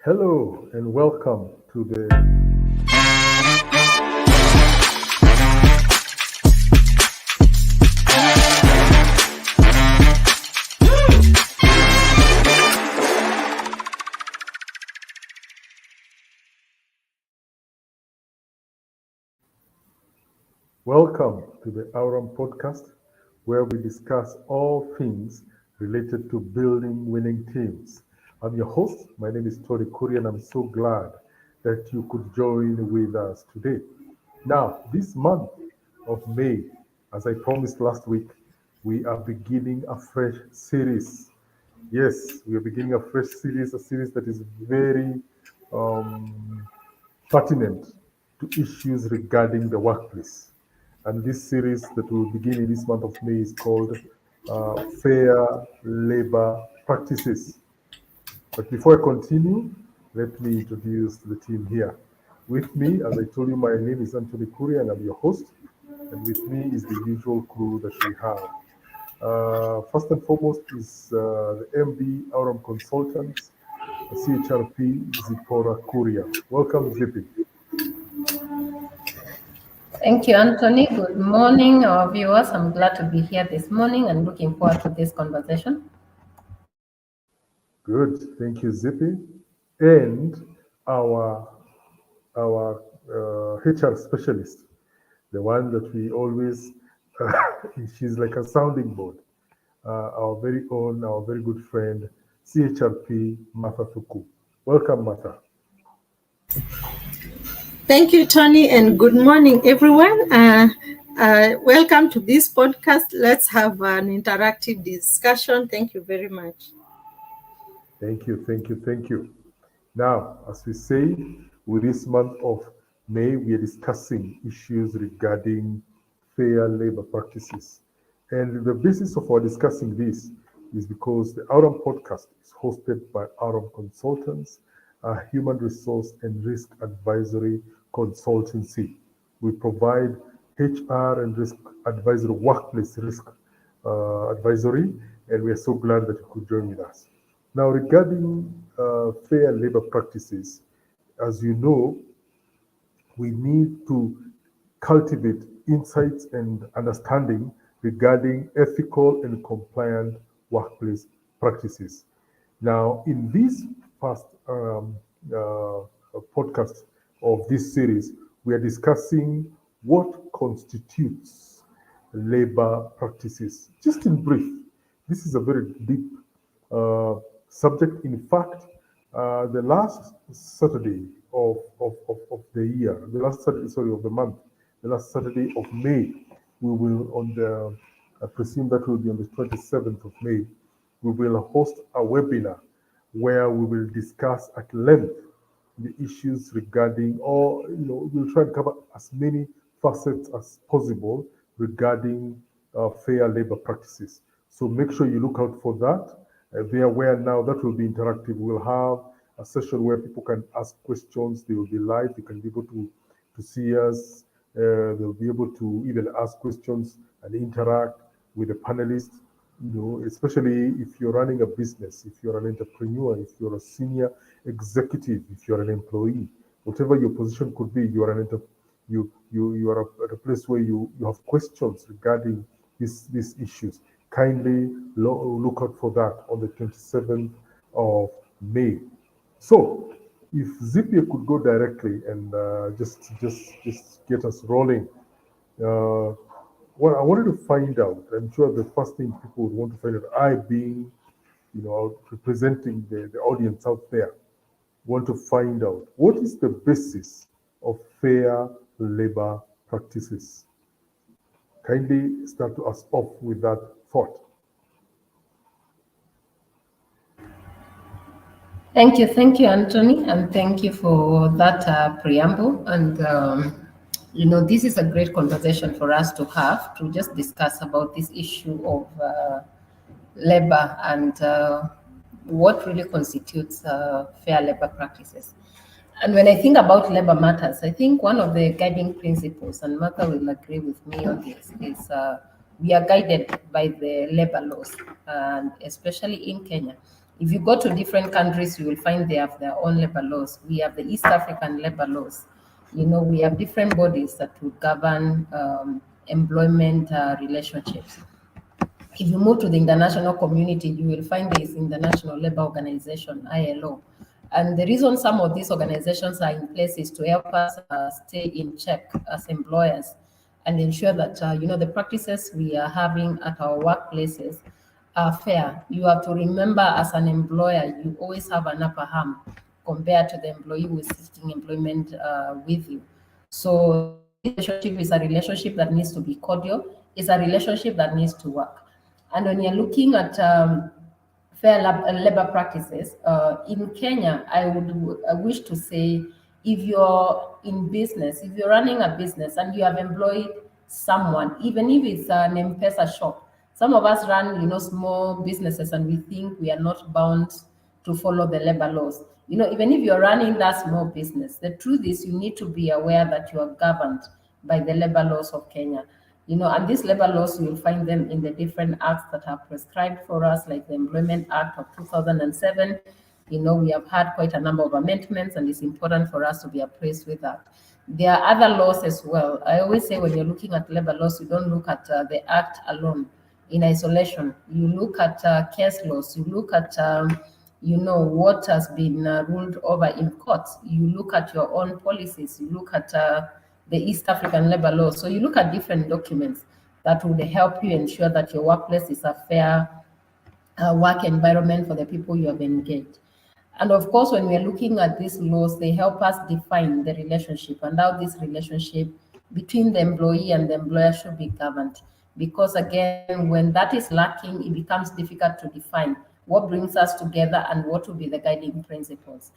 Hello and welcome to the welcome to the Aurum podcast, where we discuss all things related to building winning teams. I'm your host. My name is Tori Kuri, and I'm so glad that you could join with us today. Now, this month of May, as I promised last week, we are beginning a fresh series. Yes, we are beginning a series that is very um, pertinent to issues regarding the workplace. And this series that will begin in this month of May is called Fair Labor Practices. But before I continue, let me introduce the team here. With me, as I told you, my name is Anthony Kuri and I'm your host. And with me is the usual crew that we have. First and foremost is the MD Aurum Consultants, CHRP Zipporah Kuria. Welcome, Zippy. Thank you, Anthony. Good morning, our viewers. I'm glad to be here this morning and looking forward to this conversation. Good, thank you, Zippy. And our HR specialist, the one that we always, she's like a sounding board. Our very own, our very good friend, CHRP Martha Thuku. Welcome, Martha. Thank you, Tony, and good morning, everyone. Welcome to this podcast. Let's have an interactive discussion. Thank you very much. Thank you, thank you, thank you. Now, as we say, with this month of May, we are discussing issues regarding fair labor practices. And the basis of our discussing this is because the Aurum podcast is hosted by Aurum Consultants, a human resource and risk advisory consultancy. We provide HR and risk advisory, workplace risk advisory, and we are so glad that you could join with us. Now, regarding fair labor practices, as you know, we need to cultivate insights and understanding regarding ethical and compliant workplace practices. Now, in this first podcast of this series, we are discussing what constitutes labor practices. Just in brief, this is a very deep subject. In fact, the last Saturday of the year, the last Saturday, sorry, of the month, the last Saturday of May, we will on the, I presume that will be on the 27th of May, we will host a webinar where we will discuss at length the issues regarding, or we'll try to cover as many facets as possible regarding fair labor practices. So make sure you look out for that. They are aware now that will be interactive. We'll have a session where people can ask questions. They will be live. They can be able to see us. They'll be able to even ask questions and interact with the panelists. Especially if you're running a business, if you're an entrepreneur, if you're a senior executive, if you're an employee, whatever your position could be, you are you are at a place where you have questions regarding these issues. Kindly look out for that on the 27th of May. So, if Zipia could go directly and just get us rolling. What I wanted to find out, I'm sure the first thing people would want to find out, I being, representing the audience out there, want to find out what is the basis of fair labor practices. Kindly start to us off with that thought. Thank you, Anthony, and thank you for that preamble. And this is a great conversation for us to have to just discuss about this issue of labor and what really constitutes fair labor practices. And when I think about labor matters, I think one of the guiding principles, and Martha will agree with me on this, is we are guided by the labor laws, and especially in Kenya. If you go to different countries, you will find they have their own labor laws. We have the East African labor laws. We have different bodies that will govern employment relationships. If you move to the international community, you will find there is International Labour Organization, ILO. And the reason some of these organizations are in place is to help us stay in check as employers and ensure that, the practices we are having at our workplaces are fair. You have to remember, as an employer, you always have an upper hand compared to the employee who is seeking employment with you. So this relationship is a relationship that needs to be cordial. It's a relationship that needs to work. And when you're looking at fair labor practices in Kenya, I wish to say, if you're in business, if you're running a business and you have employed someone, even if it's an M-Pesa shop, some of us run, small businesses, and we think we are not bound to follow the labor laws. Even if you're running that small business, the truth is you need to be aware that you are governed by the labor laws of Kenya. And these labor laws, you will find them in the different acts that are prescribed for us, like the Employment Act of 2007. We have had quite a number of amendments, and it's important for us to be appraised with that. There are other laws as well. I always say, when you're looking at labor laws, you don't look at the act alone in isolation. You look at case laws, you look at what has been ruled over in courts, you look at your own policies, you look at the East African labor law. So you look at different documents that would help you ensure that your workplace is a fair work environment for the people you have engaged. And of course, when we are looking at these laws, they help us define the relationship and how this relationship between the employee and the employer should be governed. Because again, when that is lacking, it becomes difficult to define what brings us together and what will be the guiding principles.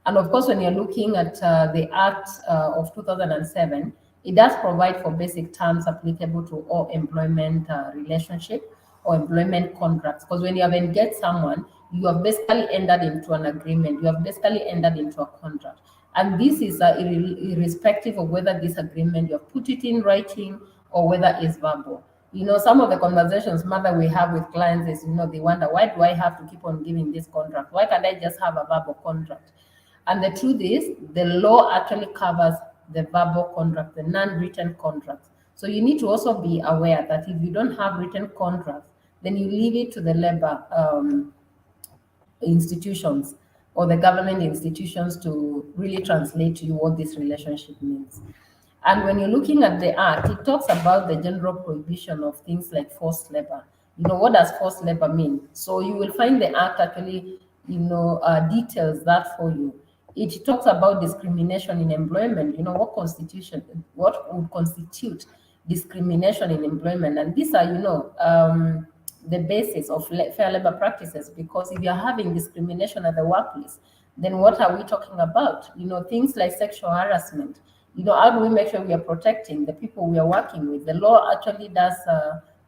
And of course, when you're looking at the Act of 2007, it does provide for basic terms applicable to all employment relationship or employment contracts. Because when you have engaged someone, you have basically entered into an agreement. You have basically entered into a contract. And this is irrespective of whether this agreement, you have put it in writing or whether it's verbal. Some of the conversations, Mother, we have with clients is, they wonder, why do I have to keep on giving this contract? Why can't I just have a verbal contract? And the truth is, the law actually covers the verbal contract, the non-written contracts. So you need to also be aware that if you don't have written contracts, then you leave it to the labor institutions or the government institutions to really translate to you what this relationship means. And when you're looking at the Act, it talks about the general prohibition of things like forced labor. What does forced labor mean? So you will find the Act actually, details that for you. It talks about discrimination in employment, what would constitute discrimination in employment. And these are, the basis of fair labor practices, because if you're having discrimination at the workplace, then what are we talking about? Things like sexual harassment. How do we make sure we are protecting the people we are working with? The law actually does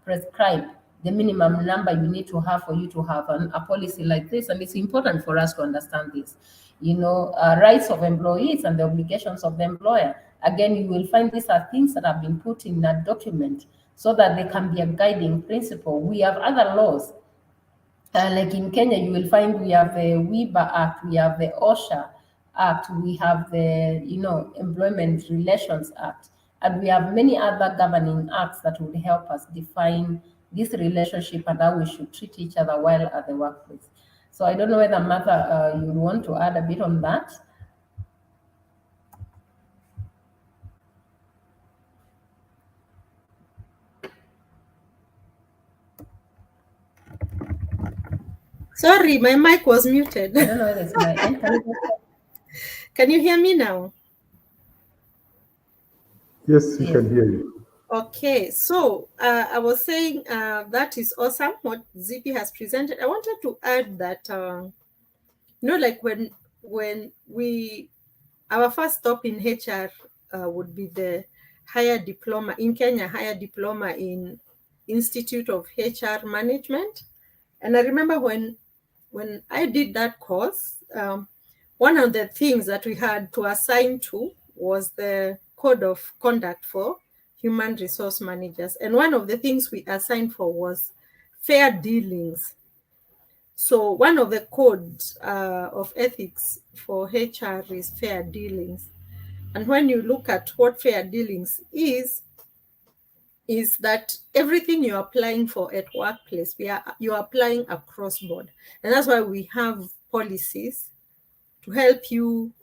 prescribe the minimum number you need to have for you to have a policy like this, and it's important for us to understand this. Rights of employees and the obligations of the employer. Again, you will find these are things that have been put in that document so that they can be a guiding principle. We have other laws. Like in Kenya, you will find we have the WIBA Act, we have the OSHA Act, we have the Employment Relations Act, and we have many other governing acts that would help us define this relationship and how we should treat each other while at the workplace. So I don't know whether Martha, you want to add a bit on that. Sorry, my mic was muted. I don't know whether it's my end. Can you hear me now? Yes, we can hear you. Okay, so I was saying that is awesome what Zippy has presented. I wanted to add that, like when our first stop in HR would be the higher diploma in Kenya, higher diploma in Institute of HR Management. And I remember when I did that course, one of the things that we had to assign to was the code of conduct for human resource managers. And one of the things we assigned for was fair dealings. So one of the codes of ethics for HR is fair dealings. And when you look at what fair dealings is that everything you're applying for at workplace, you're applying across board. And that's why we have policies to help you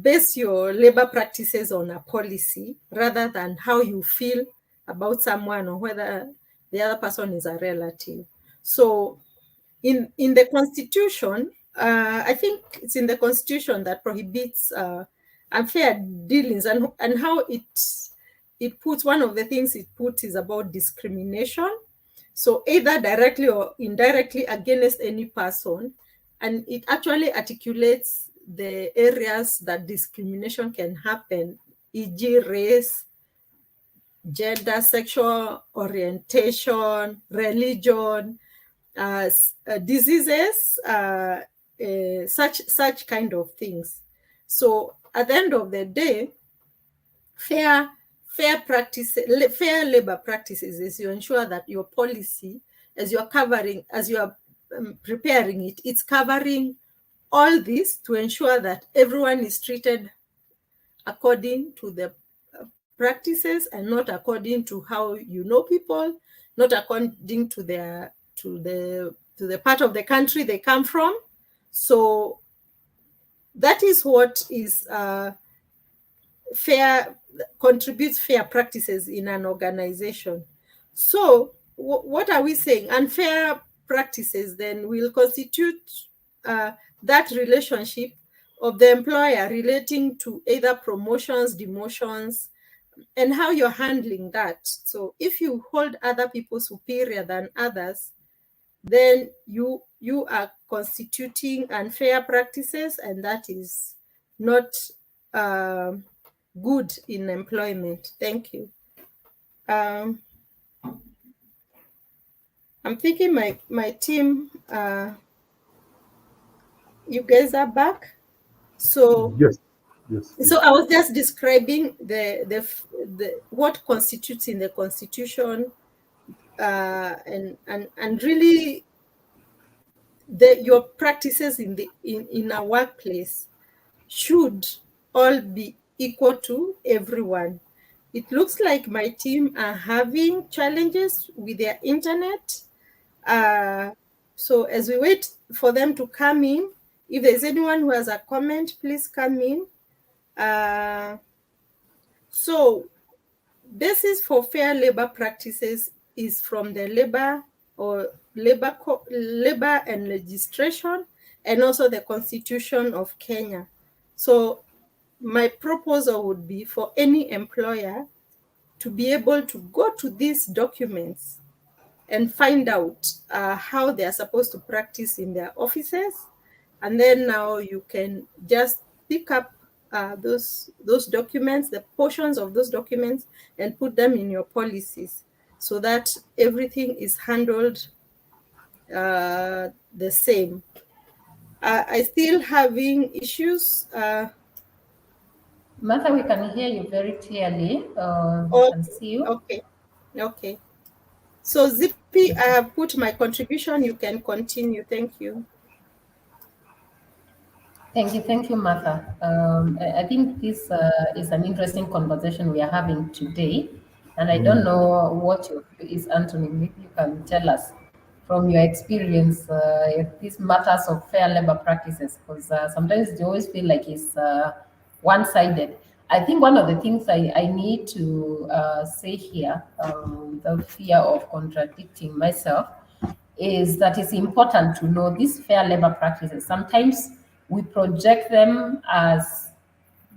base your labor practices on a policy rather than how you feel about someone or whether the other person is a relative. So in the Constitution, I think it's in the Constitution that prohibits unfair dealings, and how it puts, one of the things it puts is about discrimination. So either directly or indirectly against any person, and it actually articulates the areas that discrimination can happen, e.g. race, gender, sexual orientation, religion, diseases, such kind of things. So at the end of the day, fair labor practices is you ensure that your policy, as you are preparing it, it's covering all this to ensure that everyone is treated according to the practices and not according to how you know people, not according to the part of the country they come from. So that is what is contributes fair practices in an organization. So what are we saying? Unfair practices then will constitute that relationship of the employer relating to either promotions, demotions, and how you're handling that. So if you hold other people superior than others, then you are constituting unfair practices, and that is not good in employment. Thank you. I'm thinking my team, you guys are back. So Yes. So I was just describing the what constitutes in the Constitution, and really your practices in a workplace should all be equal to everyone. It looks like my team are having challenges with their internet. So as we wait for them to come in, if there's anyone who has a comment, please come in. So basis for fair labor practices is from the labor and legislation, and also the Constitution of Kenya. So my proposal would be for any employer to be able to go to these documents and find out how they are supposed to practice in their offices. And then now you can just pick up those documents, the portions of those documents, and put them in your policies so that everything is handled the same. I still having issues. Martha, we can hear you very clearly. We can see you. Okay. So Zippy, I have put my contribution. You can continue. Thank you. Thank you, Martha. I think this is an interesting conversation we are having today, and I don't know what your view is, Anthony. Maybe you can tell us from your experience these matters of fair labor practices, because sometimes they always feel like it's one-sided. I think one of the things I need to say here, without fear of contradicting myself, is that it's important to know these fair labor practices. Sometimes we project them as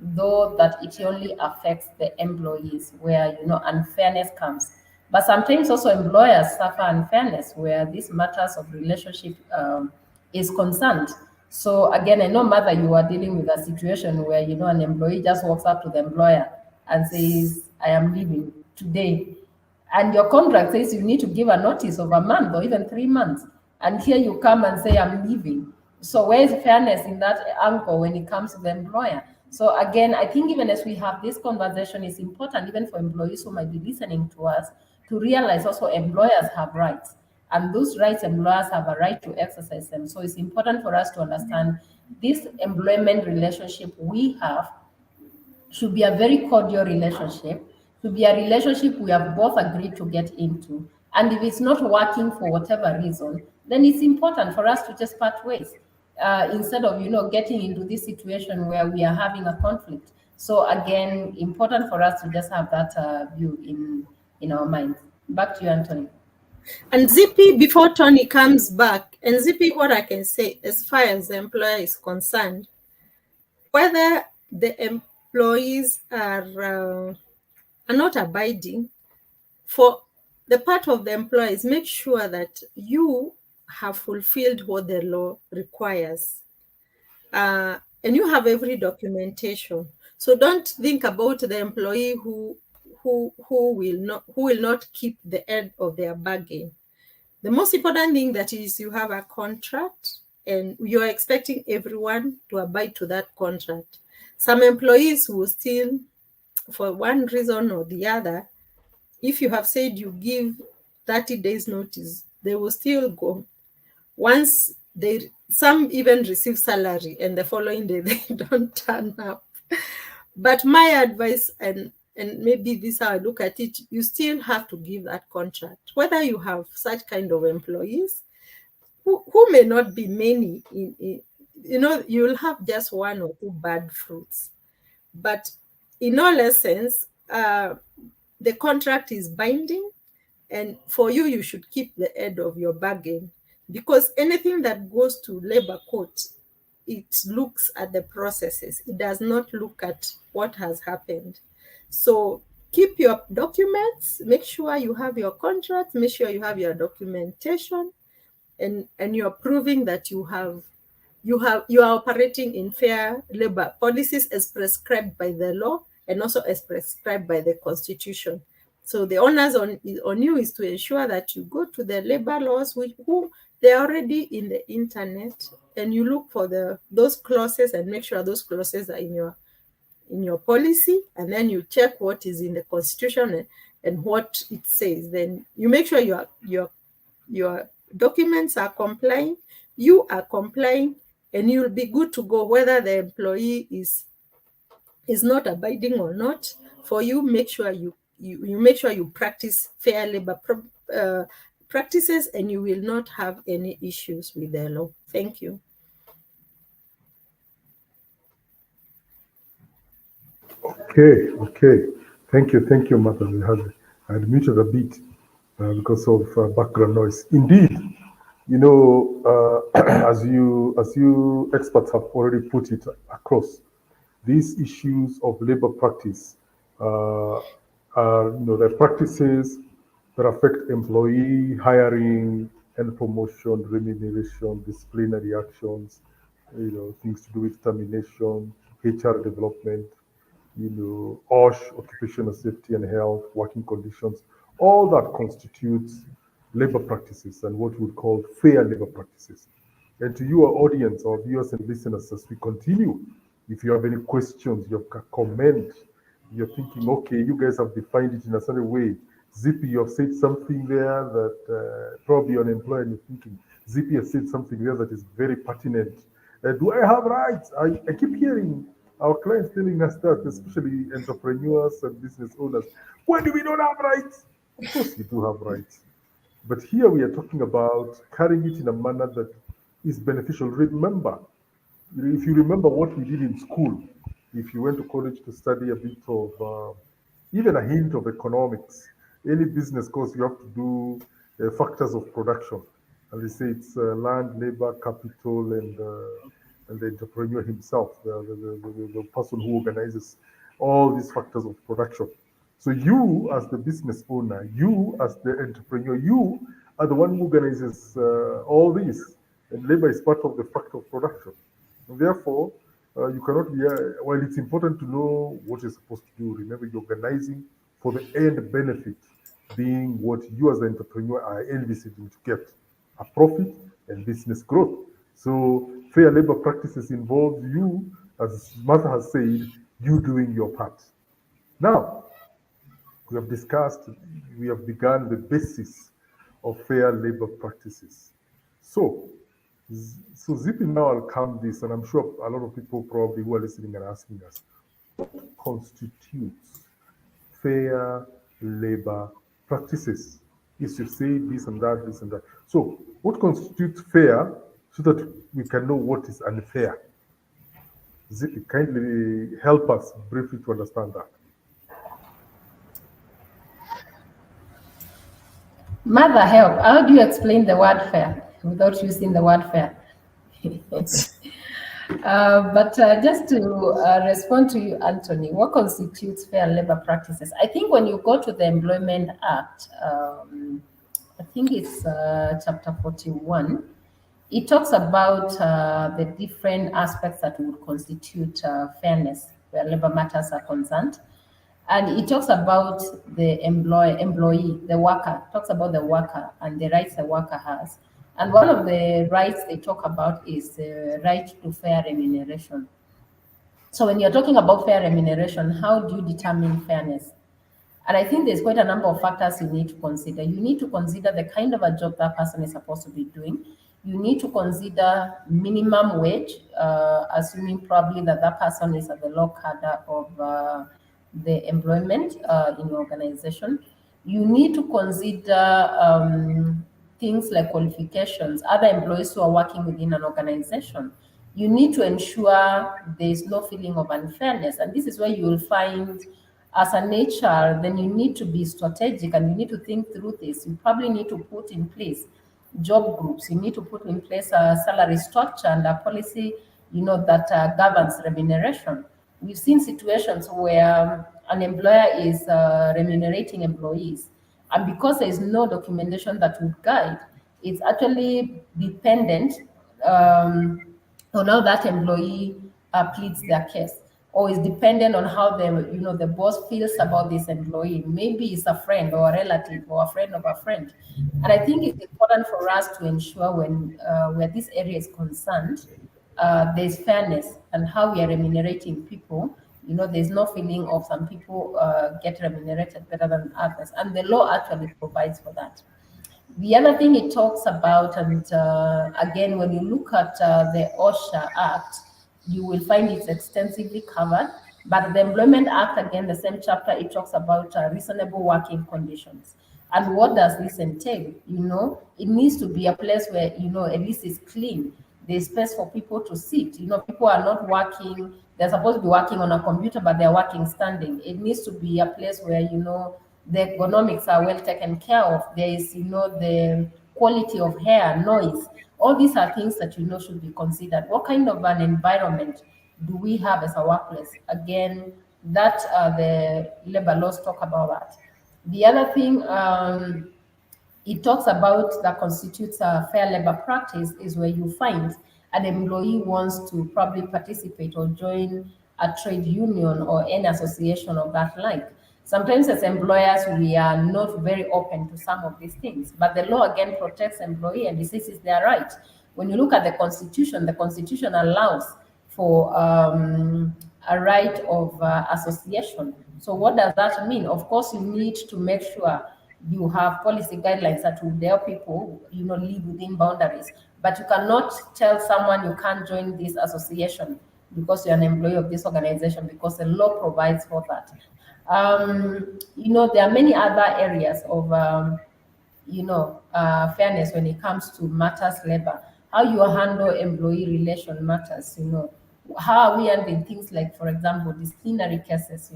though that it only affects the employees, where unfairness comes. But sometimes also employers suffer unfairness where these matters of relationship is concerned. So again, I know, Mother, you are dealing with a situation where an employee just walks up to the employer and says, "I am leaving today." And your contract says you need to give a notice of a month or even 3 months. And here you come and say, "I'm leaving." So where is fairness in that angle when it comes to the employer? So again, I think even as we have this conversation, it's important even for employees who might be listening to us to realize also employers have rights. and those rights employers have a right to exercise them. So it's important for us to understand this employment relationship we have should be a very cordial relationship, should be a relationship we have both agreed to get into. And if it's not working for whatever reason, then it's important for us to just part ways instead of, getting into this situation where we are having a conflict. So again, important for us to just have that view in our minds. Back to you, Anthony. And Zippy, before Tony comes back, and Zippy, what I can say, as far as the employer is concerned, whether the employees are not abiding, for the part of the employees, make sure that you have fulfilled what the law requires. And you have every documentation. So don't think about the employee who will not keep the end of their bargain. The most important thing that is you have a contract and you're expecting everyone to abide to that contract. Some employees will still, for one reason or the other, if you have said you give 30 days notice, they will still go. Once some even receive salary and the following day they don't turn up. But my advice, and maybe this is how I look at it, you still have to give that contract. Whether you have such kind of employees, who may not be many, you'll have just one or two bad fruits. But in all essence, the contract is binding, and for you, you should keep the end of your bargain, because anything that goes to labor court, it looks at the processes. It does not look at what has happened. So keep your documents, make sure you have your contract, make sure you have your documentation, and you're proving that you are operating in fair labor policies as prescribed by the law and also as prescribed by the Constitution. So the onus on you is to ensure that you go to the labor laws, who they're already in the internet, and you look for those clauses and make sure those clauses are in your policy, and then you check what is in the Constitution and what it says. Then you make sure your documents are complying, you are complying, and you'll be good to go, whether the employee is not abiding or not. For you, make sure you make sure you practice fair labor practices, and you will not have any issues with the law. Thank you. Okay. Thank you, Mother. I had muted a bit because of background noise. Indeed, as you experts have already put it across, these issues of labor practice are the practices that affect employee hiring and promotion, remuneration, disciplinary actions, things to do with termination, HR development, OSH, occupational safety and health, working conditions. All that constitutes labor practices and what we would call fair labor practices. And to your audience, our viewers and listeners, as we continue, if you have any questions, you have a comment, you're thinking, okay, you guys have defined it in a certain way. Zippy, you have said something there that probably you're an employer and you're thinking, Zippy has said something there that is very pertinent. Do I have rights? I keep hearing our clients telling us that, especially entrepreneurs and business owners. Why do we not have rights? Of course, we do have rights. But here we are talking about carrying it in a manner that is beneficial. Remember, if you remember what we did in school, if you went to college to study a bit of, even a hint of economics, any business course, you have to do factors of production. And they say it's land, labor, capital, and the entrepreneur himself, the person who organizes all these factors of production. So you, as the business owner, you as the entrepreneur, you are the one who organizes all this, and labor is part of the factor of production. And therefore, you cannot be. While it's important to know what you're supposed to do, remember you're organizing for the end benefit, being what you as the entrepreneur are envisaging to get: a profit and business growth. So fair labor practices involve you, as Martha has said, you doing your part. Now, we have discussed, we have begun the basis of fair labor practices. So Zippy, now I'll come this, and I'm sure a lot of people probably who are listening are asking us, what constitutes fair labor practices? Is to say this and that, this and that. So what constitutes fair so that we can know what is unfair? Zippy, kindly help us briefly to understand that. Mother help, how do you explain the word fair without using the word fair? But just to respond to you, Anthony, what constitutes fair labor practices? I think when you go to the Employment Act, I think it's chapter 41, it talks about the different aspects that would constitute fairness where labor matters are concerned. And it talks about the employee, the worker, talks about the worker and the rights the worker has. And one of the rights they talk about is the right to fair remuneration. So when you're talking about fair remuneration, how do you determine fairness? And I think there's quite a number of factors you need to consider. You need to consider the kind of a job that person is supposed to be doing. You need to consider minimum wage, assuming probably that that person is at the low cadre of the employment in your organization. You need to consider things like qualifications, other employees who are working within an organization. You need to ensure there is no feeling of unfairness. And this is where you will find, as an HR, then you need to be strategic and you need to think through this. You probably need to put in place job groups. You need to put in place a salary structure and a policy, that governs remuneration. We've seen situations where an employer is remunerating employees, and because there is no documentation that would guide, it's actually dependent on how that employee pleads their case, or is dependent on how the boss feels about this employee. Maybe it's a friend or a relative or a friend of a friend. And I think it's important for us to ensure when where this area is concerned, there's fairness and how we are remunerating people. There's no feeling of some people get remunerated better than others, and the law actually provides for that. The other thing it talks about, and again, when you look at the OSHA Act, you will find it's extensively covered. But the Employment Act, again, the same chapter, it talks about reasonable working conditions. And what does this entail? It needs to be a place where, at least it's clean. There's space for people to sit. People are not working, they're supposed to be working on a computer, but they're working standing. It needs to be a place where, the ergonomics are well taken care of. There is, the quality of air, noise. All these are things that, should be considered. What kind of an environment do we have as a workplace? Again, that the labor laws talk about that. The other thing, it talks about that constitutes a fair labor practice is where you find an employee wants to probably participate or join a trade union or any association of that like. Sometimes as employers, we are not very open to some of these things, but the law again protects employee and it says it's their right. When you look at the Constitution allows for a right of association. So what does that mean? Of course, you need to make sure you have policy guidelines that will help people, live within boundaries. But you cannot tell someone you can't join this association because you're an employee of this organization, because the law provides for that. There are many other areas of, fairness when it comes to matters labor. How you handle employee relation matters, How are we handling things like, for example, disciplinary cases,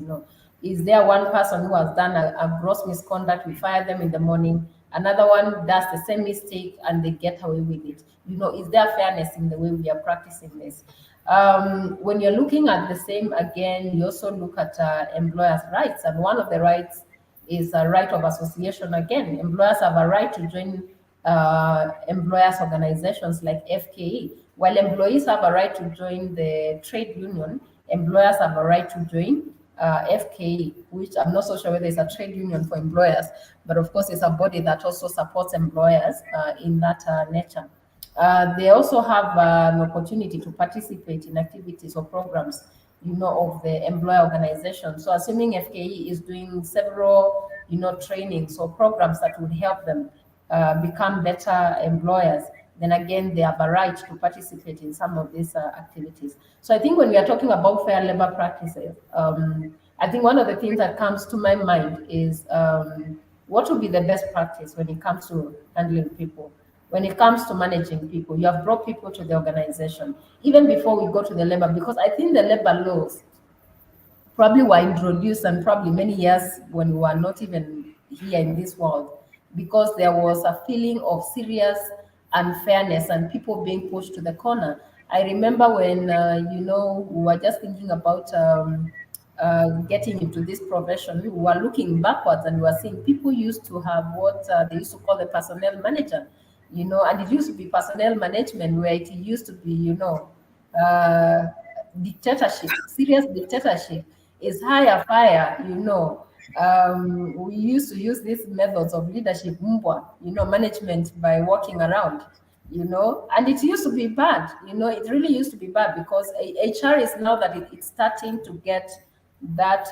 Is there one person who has done a gross misconduct, we fire them in the morning, another one does the same mistake and they get away with it? Is there fairness in the way we are practicing this? When you're looking at the same, again, you also look at employers' rights, and one of the rights is a right of association. Again, employers have a right to join employers' organizations like FKE. While employees have a right to join the trade union, employers have a right to join FKE, which I'm not so sure whether it's a trade union for employers, but of course it's a body that also supports employers in that nature. They also have an opportunity to participate in activities or programs, of the employer organization. So assuming FKE is doing several, trainings or programs that would help them, become better employers, then again they have a right to participate in some of these activities. So I think when we are talking about fair labor practices, I think one of the things that comes to my mind is what would be the best practice when it comes to handling people, when it comes to managing people. You have brought people to the organization, even before we go to the labor, because I think the labor laws probably were introduced and probably many years when we were not even here in this world, because there was a feeling of serious unfairness and people being pushed to the corner. I remember when, we were just thinking about getting into this profession, we were looking backwards and we were seeing people used to have what they used to call the personnel manager, and it used to be personnel management where it used to be, uh, dictatorship, serious dictatorship is higher fire, we used to use these methods of leadership, mbwa, management by walking around, and it used to be bad, it really used to be bad because HR is now that it's starting to get that,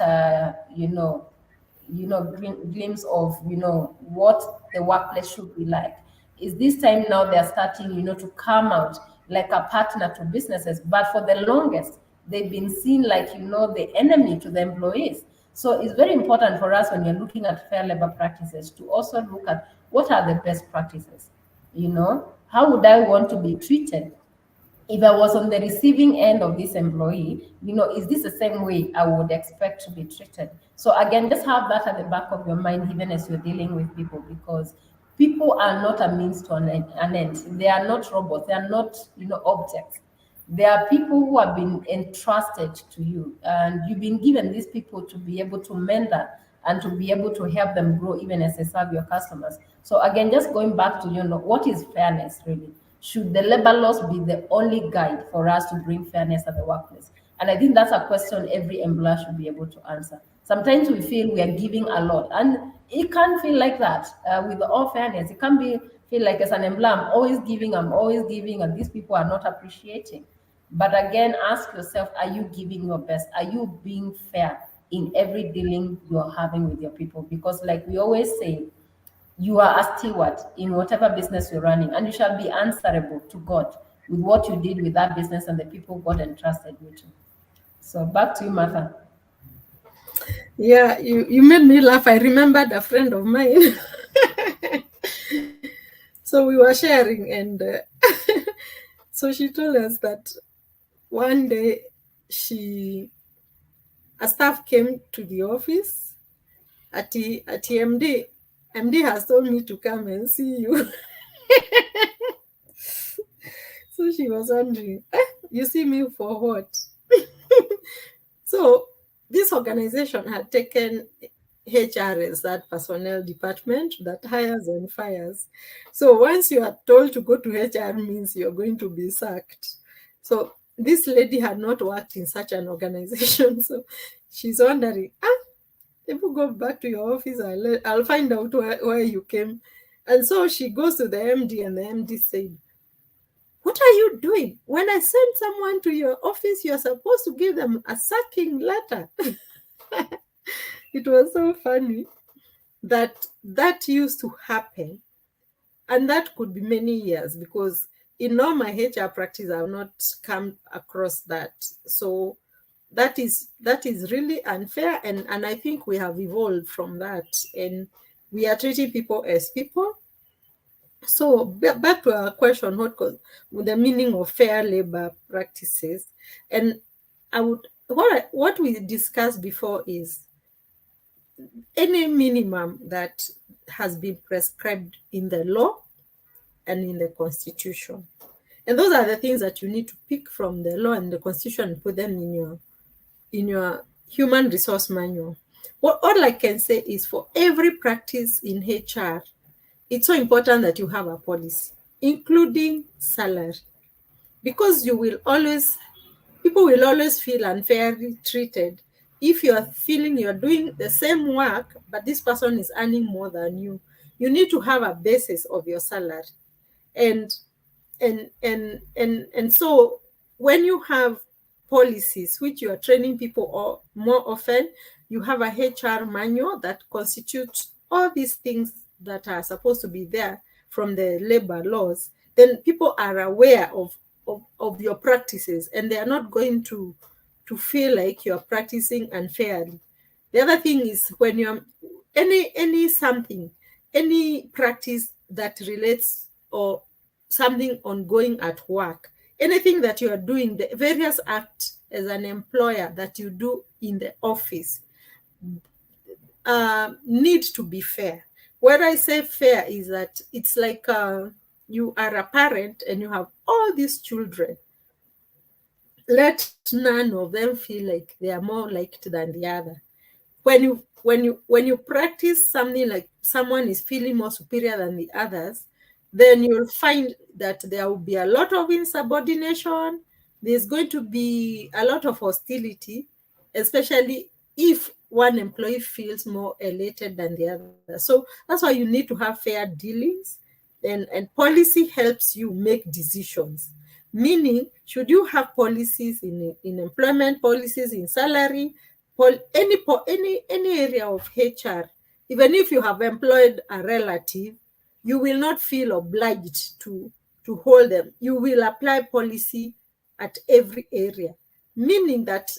glimpse of, what the workplace should be like. Is this time now they're starting, to come out like a partner to businesses. But for the longest, they've been seen like, the enemy to the employees. So it's very important for us when you're looking at fair labor practices to also look at what are the best practices. How would I want to be treated? If I was on the receiving end of this employee, is this the same way I would expect to be treated? So again, just have that at the back of your mind, even as you're dealing with people, because people are not a means to an end. They are not robots. They are not, objects. There are people who have been entrusted to you, and you've been given these people to be able to mentor and to be able to help them grow even as they serve your customers. So again, just going back to, what is fairness really? Should the labor laws be the only guide for us to bring fairness at the workplace? And I think that's a question every employer should be able to answer. Sometimes we feel we are giving a lot, and it can't feel like that. With all fairness, it can't feel like as an employer, I'm always giving, and these people are not appreciating. But again, ask yourself, are you giving your best? Are you being fair in every dealing you're having with your people? Because like we always say, you are a steward in whatever business you're running, and you shall be answerable to God with what you did with that business and the people God entrusted you to. So back to you, Martha. Yeah, you made me laugh. I remembered a friend of mine. So we were sharing, and so she told us that one day a staff came to the office at the MD. MD has told me to come and see you. So she was wondering, you see me for what? So this organization had taken HR as that personnel department that hires and fires. So once you are told to go to HR means you're going to be sacked. So this lady had not worked in such an organization. So she's wondering, if you go back to your office, I'll find out where you came. And so she goes to the MD, and the MD said, what are you doing? When I send someone to your office, you're supposed to give them a sacking letter. It was so funny that used to happen. And that could be many years, because in all my HR practice, I've not come across that. So that is really unfair. And I think we have evolved from that. And we are treating people as people. So back to our question, with the meaning of fair labor practices, and what we discussed before is any minimum that has been prescribed in the law and in the Constitution, and those are the things that you need to pick from the law and the Constitution and put them in your human resource manual. All I can say is for every practice in HR, it's so important that you have a policy, including salary, because people will always feel unfairly treated if you are feeling you're doing the same work, but this person is earning more than you. You need to have a basis of your salary. And so when you have policies which you are training people more often, you have a HR manual that constitutes all these things that are supposed to be there from the labor laws, then people are aware of your practices, and they are not going to feel like you're practicing unfairly. The other thing is, when you're any practice that relates, or something ongoing at work, anything that you are doing, the various acts as an employer that you do in the office, need to be fair. What I say fair is that it's like, you are a parent and you have all these children. Let none of them feel like they are more liked than the other. When you practice something like someone is feeling more superior than the others, then you'll find that there will be a lot of insubordination. There's going to be a lot of hostility, especially if one employee feels more elated than the other. So that's why you need to have fair dealings, and policy helps you make decisions. Meaning, should you have policies in employment, policies in salary, any area of HR, even if you have employed a relative, you will not feel obliged to hold them. You will apply policy at every area, meaning that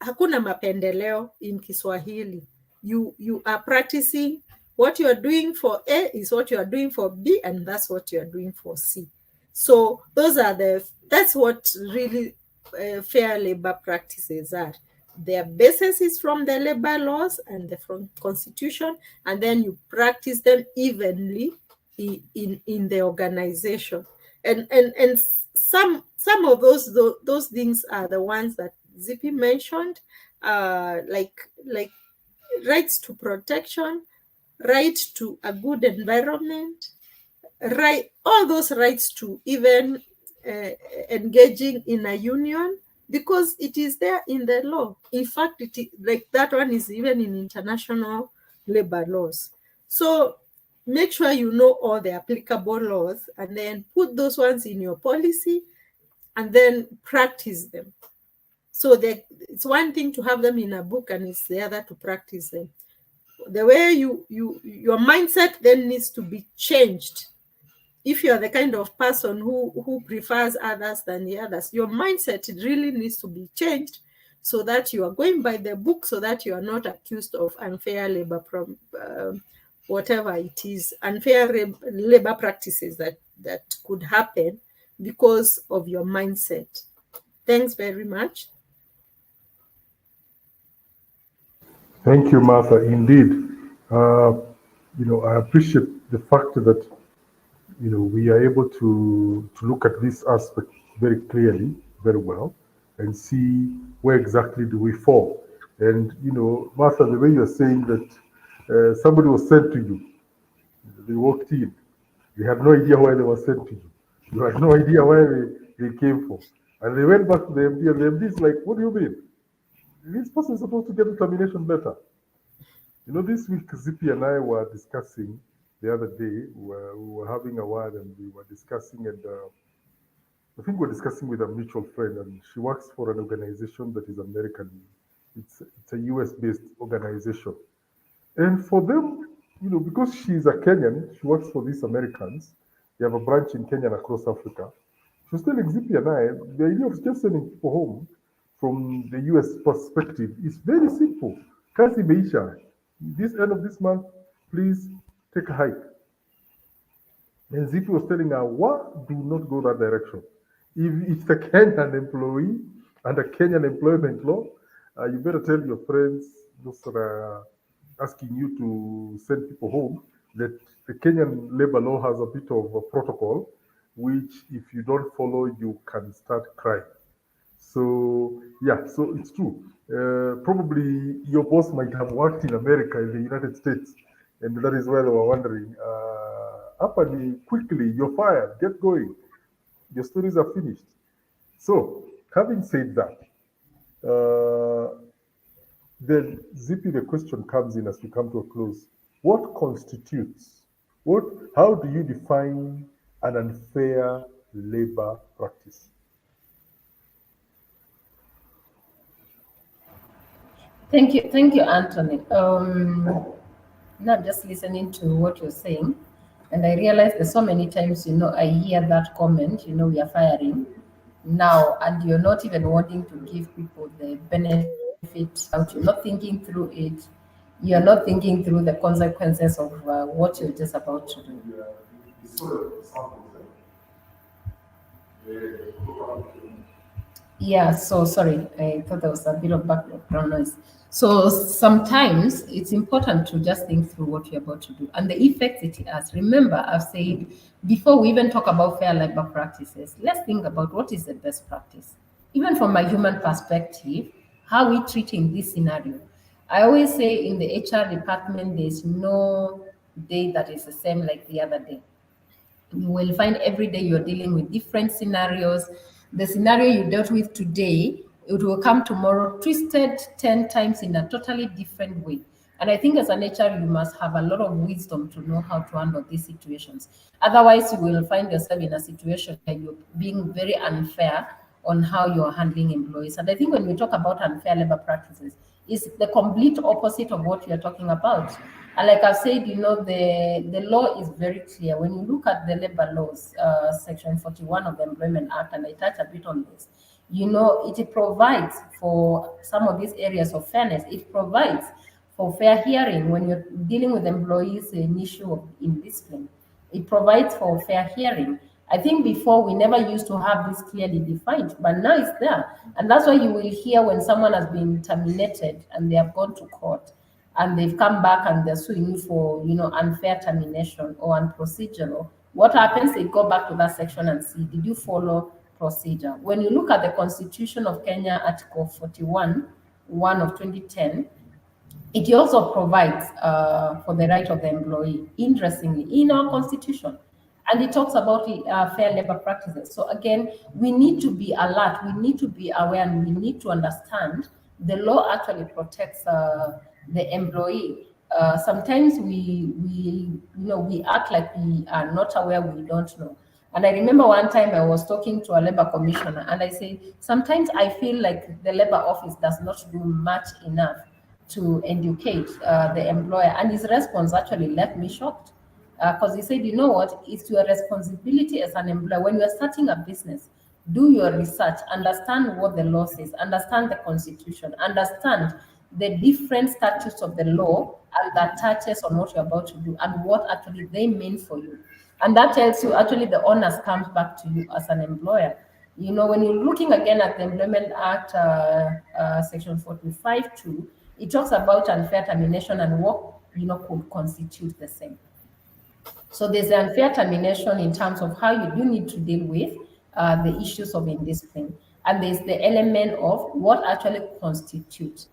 hakuna mapendeleo in Kiswahili. You are practicing what you are doing for A is what you are doing for B, and that's what you are doing for C. So that's what really fair labor practices are. Their basis is from the labor laws and from Constitution, and then you practice them evenly in the organization. And some of those things are the ones that Zippy mentioned, like rights to protection, right to a good environment, right, all those rights to even engaging in a union, because it is there in the law. In fact, like that one is even in international labor laws. So make sure you know all the applicable laws, and then put those ones in your policy, and then practice them. So it's one thing to have them in a book, and it's the other to practice them. The way your mindset then needs to be changed. If you're the kind of person who prefers others than the others, your mindset really needs to be changed, so that you are going by the book, so that you are not accused of unfair labor from whatever it is, unfair labor practices that could happen because of your mindset. Thanks very much. Thank you, Martha. Indeed, I appreciate the fact that we are able to look at this aspect very clearly, very well, and see where exactly do we fall. And Martha, the way you're saying that somebody was sent to you, they walked in, you had no idea why they were sent to you, you had no idea where they came from, and they went back to the MD, and the MD is like, "What do you mean? This person is supposed to get a termination letter." This week, Zippy and I were discussing the other day. We were having a word, and we were discussing, and I think we're discussing with a mutual friend, and she works for an organization that is American. It's a US-based organization. And for them, because she's a Kenyan, she works for these Americans. They have a branch in Kenya and across Africa. She was telling Zippy and I, the idea of just sending people home from the US perspective is very simple. Kazi Meisha, this end of this month, please take a hike. And Zippy was telling her, what? Do not go that direction. If it's a Kenyan employee under Kenyan employment law, you better tell your friends, those that are asking you to send people home, that the Kenyan labor law has a bit of a protocol, which if you don't follow, you can start crying. So yeah, so it's true. Probably your boss might have worked in America, in the United States, and that is why they were wondering, Apani, quickly, you're fired, get going. Your stories are finished. So, having said that, then Zippy, the question comes in as we come to a close. What constitutes, how do you define an unfair labor practice? Thank you, Anthony. Now I'm just listening to what you're saying, And I realized that so many times, I hear that comment, we are firing now, and you're not even wanting to give people the benefit out. You're not thinking through it. You're not thinking through the consequences of what you're just about to do. Yeah, so sorry, I thought there was a bit of background noise. So sometimes it's important to just think through what you're about to do and the effects it has. Remember, I've said before we even talk about fair labor practices, let's think about what is the best practice. Even from a human perspective, how we treating this scenario. I always say in the HR department, there's no day that is the same like the other day. You will find every day you're dealing with different scenarios. The scenario you dealt with today, it will come tomorrow twisted 10 times in a totally different way. And I think as an HR, you must have a lot of wisdom to know how to handle these situations. Otherwise, you will find yourself in a situation where you're being very unfair on how you're handling employees. And I think when we talk about unfair labor practices, it's the complete opposite of what you're talking about. And like I've said, the law is very clear. When you look at the labor laws, Section 41 of the Employment Act, and I touch a bit on this, it provides for some of these areas of fairness. It provides for fair hearing when you're dealing with employees an issue of indiscipline. It provides for fair hearing. I think before we never used to have this clearly defined, but now it's there. And that's why you will hear when someone has been terminated and they have gone to court and they've come back and they're suing you for, unfair termination or unprocedural. What happens? They go back to that section and see, did you follow procedure? When you look at the Constitution of Kenya, Article 41, 1 of 2010, it also provides for the right of the employee, interestingly, in our constitution. And it talks about fair labor practices. So again, we need to be alert, we need to be aware, and we need to understand the law actually protects the employee. Sometimes we act like we are not aware, we don't know. And I remember one time I was talking to a labor commissioner, and I said, sometimes I feel like the labor office does not do much enough to educate the employer. And his response actually left me shocked because he said, you know what, it's your responsibility as an employer. When you're starting a business, do your research, understand what the law says, understand the constitution, understand the different statutes of the law and that touches on what you're about to do and what actually they mean for you. And that tells you actually the onus comes back to you as an employer. When you're looking again at the Employment Act, Section 45.2, it talks about unfair termination and what could constitute the same. So there's the unfair termination in terms of how you do need to deal with the issues of indiscipline, and there's the element of what actually constitutes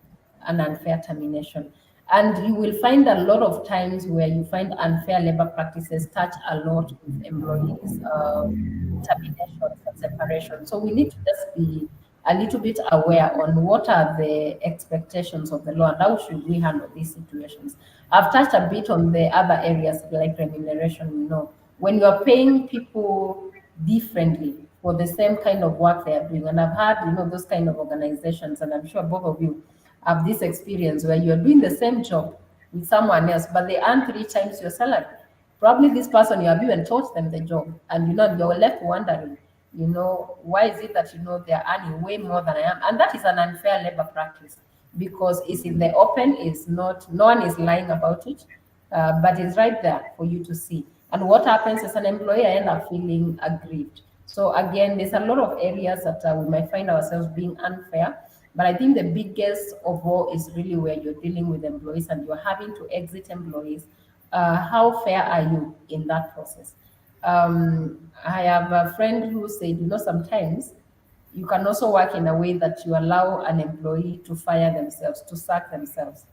an unfair termination. And you will find a lot of times where you find unfair labor practices touch a lot with employees, terminations and separation. So we need to just be a little bit aware on what are the expectations of the law and how should we handle these situations. I've touched a bit on the other areas like remuneration. When you are paying people differently for the same kind of work they are doing, and I've had those kind of organizations, and I'm sure both of you have this experience where you're doing the same job with someone else, but they earn 3 times your salary. Probably this person, you have even taught them the job, and you're left wondering, why is it that they're earning way more than I am? And that is an unfair labor practice because it's in the open, it's not, no one is lying about it, but it's right there for you to see. And what happens as an employer, I end up feeling aggrieved. So again, there's a lot of areas that we might find ourselves being unfair. But I think the biggest of all is really where you're dealing with employees and you're having to exit employees. How fair are you in that process? I have a friend who said, sometimes you can also work in a way that you allow an employee to fire themselves, to sack themselves.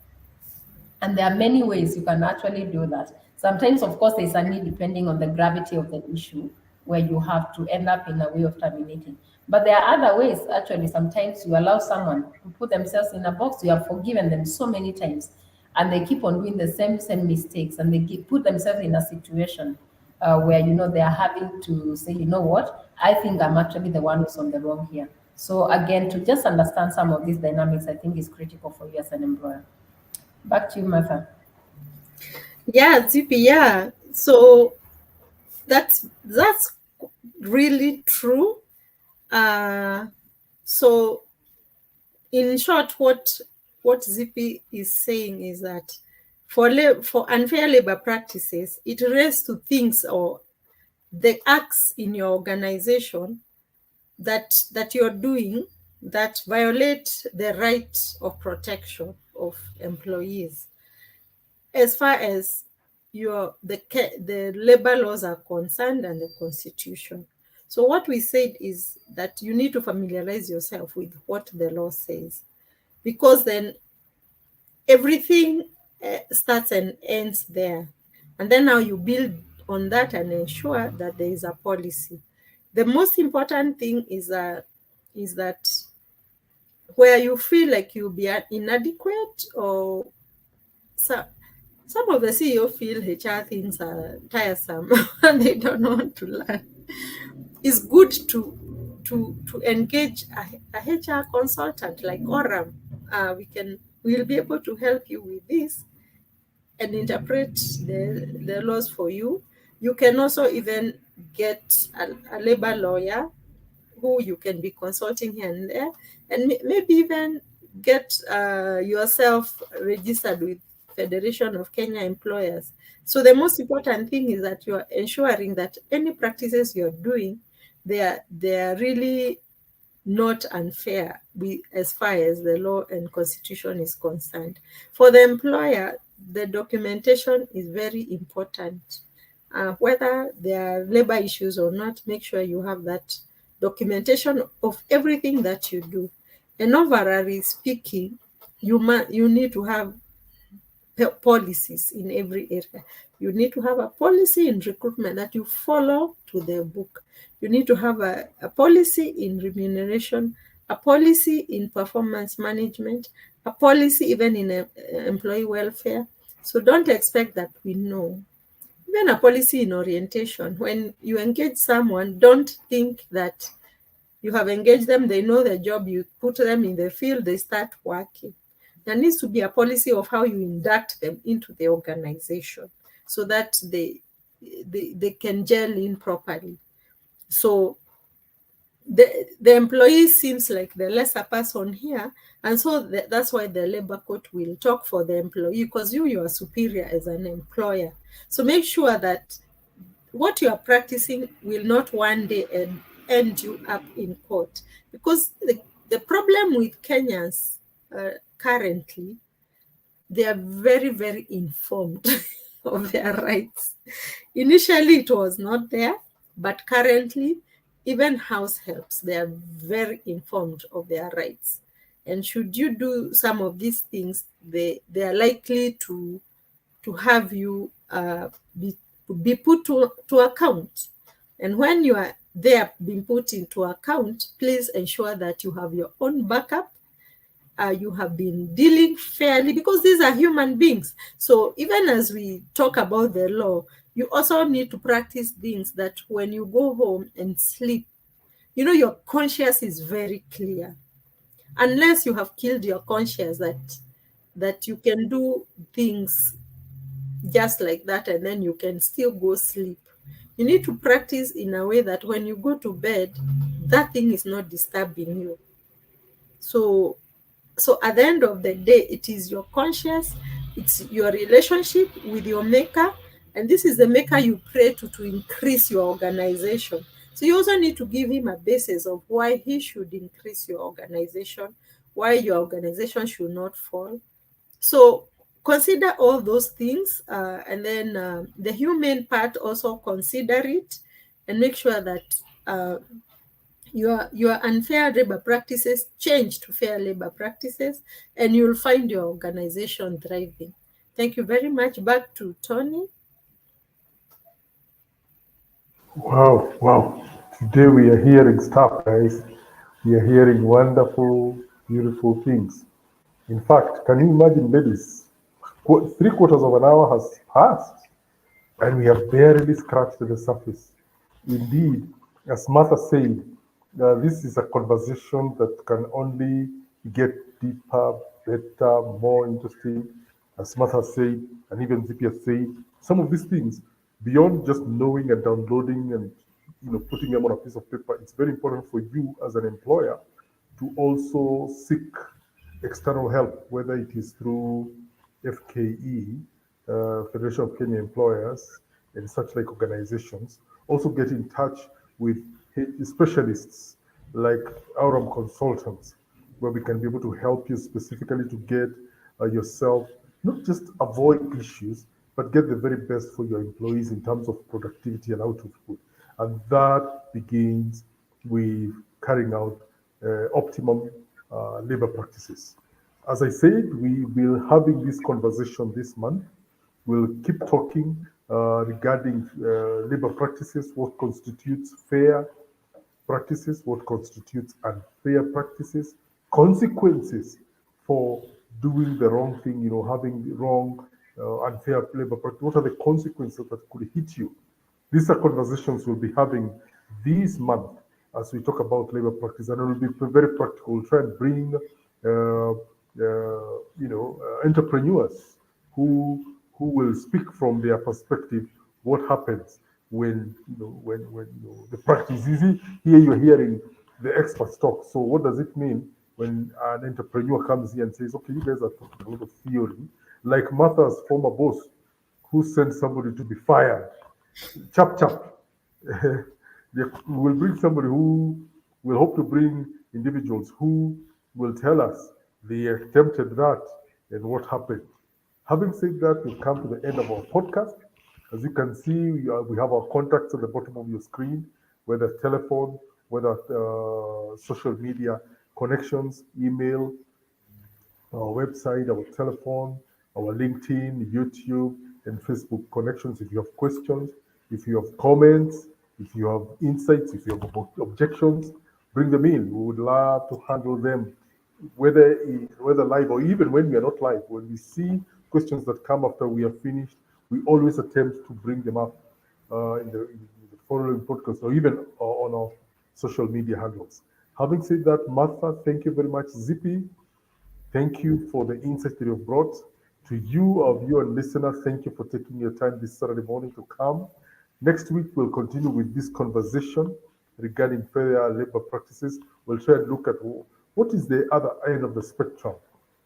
And there are many ways you can actually do that. Sometimes, of course, there's a need depending on the gravity of the issue where you have to end up in a way of terminating. But there are other ways, actually. Sometimes you allow someone to put themselves in a box. You have forgiven them so many times, and they keep on doing the same mistakes, and they put themselves in a situation where they are having to say, what, I think I'm actually the one who's on the wrong here. So again, to just understand some of these dynamics, I think is critical for you as an employer. Back to you, Martha. Yeah, Zipi, yeah. So that's really true. So in short, what Zippy is saying is that for unfair labor practices, it relates to things or the acts in your organization that you're doing that violate the right of protection of employees. As far as the labor laws are concerned and the Constitution. So what we said is that you need to familiarize yourself with what the law says, because then everything starts and ends there. And then now you build on that and ensure that there is a policy. The most important thing is that where you feel like you'll be inadequate, or some of the CEO feel HR things are tiresome and they don't want to learn. It's good to engage a HR consultant like Oram. We'll be able to help you with this and interpret the laws for you. You can also even get a labor lawyer who you can be consulting here and there, and maybe even get yourself registered with Federation of Kenya Employers. So the most important thing is that you are ensuring that any practices you're doing, they are really not unfair as far as the law and Constitution is concerned. For the employer, the documentation is very important. Whether there are labor issues or not, make sure you have that documentation of everything that you do. And overall speaking, you need to have policies in every area. You need to have a policy in recruitment that you follow to the book. You need to have a policy in remuneration, a policy in performance management, a policy even in employee welfare. So don't expect that we know. Even a policy in orientation. When you engage someone, don't think that you have engaged them, they know the job, you put them in the field, they start working. There needs to be a policy of how you induct them into the organization so that they can gel in properly. So the employee seems like the lesser person here, and so that's why the labor court will talk for the employee, because you are superior as an employer. So make sure that what you are practicing will not one day end you up in court, because the problem with Kenyans currently, they are very, very informed of their rights. Initially, it was not there, but currently, even house helps, they are very informed of their rights. And should you do some of these things, they are likely to have you be put to account. And when you are there being put into account, please ensure that you have your own backup. You have been dealing fairly, because these are human beings. So even as we talk about the law, you also need to practice things that when you go home and sleep, your conscience is very clear. Unless you have killed your conscience that you can do things just like that and then you can still go sleep. You need to practice in a way that when you go to bed, that thing is not disturbing you. So at the end of the day, it is your conscience, it's your relationship with your maker, and this is the maker you pray to increase your organization. So you also need to give him a basis of why he should increase your organization, why your organization should not fall. So consider all those things, and then the human part also consider it, and make sure that your unfair labor practices change to fair labor practices, and you'll find your organization thriving. Thank you very much. Back to Tony. Wow. Today we are hearing stuff, guys. We are hearing wonderful, beautiful things. In fact, can you imagine, ladies? 3/4 of an hour has passed, and we have barely scratched the surface. Indeed, as Martha said, this is a conversation that can only get deeper, better, more interesting. As Martha said, and even Zippy has said, some of these things Beyond just knowing and downloading and putting them on a piece of paper, it's very important for you as an employer to also seek external help, whether it is through FKE, Federation of Kenya Employers, and such like organizations. Also get in touch with specialists like Aurum consultants, where we can be able to help you specifically to get yourself not just avoid issues, but get the very best for your employees in terms of productivity and output. And that begins with carrying out optimum labor practices. As I said, we will having this conversation this month. We'll keep talking regarding labor practices, what constitutes fair practices, what constitutes unfair practices, consequences for doing the wrong thing, having the wrong, unfair labor practice. What are the consequences that could hit you? These are conversations we'll be having this month as we talk about labor practice, and it will be very practical. We'll try and bring, entrepreneurs who will speak from their perspective what happens when the practice is easy. Here you're hearing the experts talk. So what does it mean when an entrepreneur comes here and says, "Okay, you guys are talking a lot of theory," like Martha's former boss, who sent somebody to be fired, chap chap. We will bring somebody who will hope to bring individuals who will tell us they attempted that and what happened. Having said that, we've come to the end of our podcast. As you can see, we have our contacts at the bottom of your screen, whether telephone, whether social media connections, email, our website, our telephone, our LinkedIn, YouTube, and Facebook connections. If you have questions, if you have comments, if you have insights, if you have objections, bring them in. We would love to handle them, whether live or even when we are not live. When we see questions that come after we are finished, we always attempt to bring them up in the following podcast or even on our social media handles. Having said that, Martha, thank you very much. Zippy, thank you for the insight that you've brought. To you, our viewer and listener, thank you for taking your time this Saturday morning to come. Next week, we'll continue with this conversation regarding fair labor practices. We'll try and look at what is the other end of the spectrum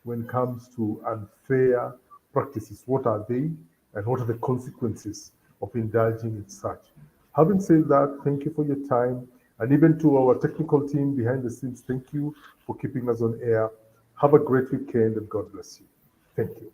when it comes to unfair practices. What are they, and what are the consequences of indulging in such? Having said that, thank you for your time. And even to our technical team behind the scenes, thank you for keeping us on air. Have a great weekend and God bless you. Thank you.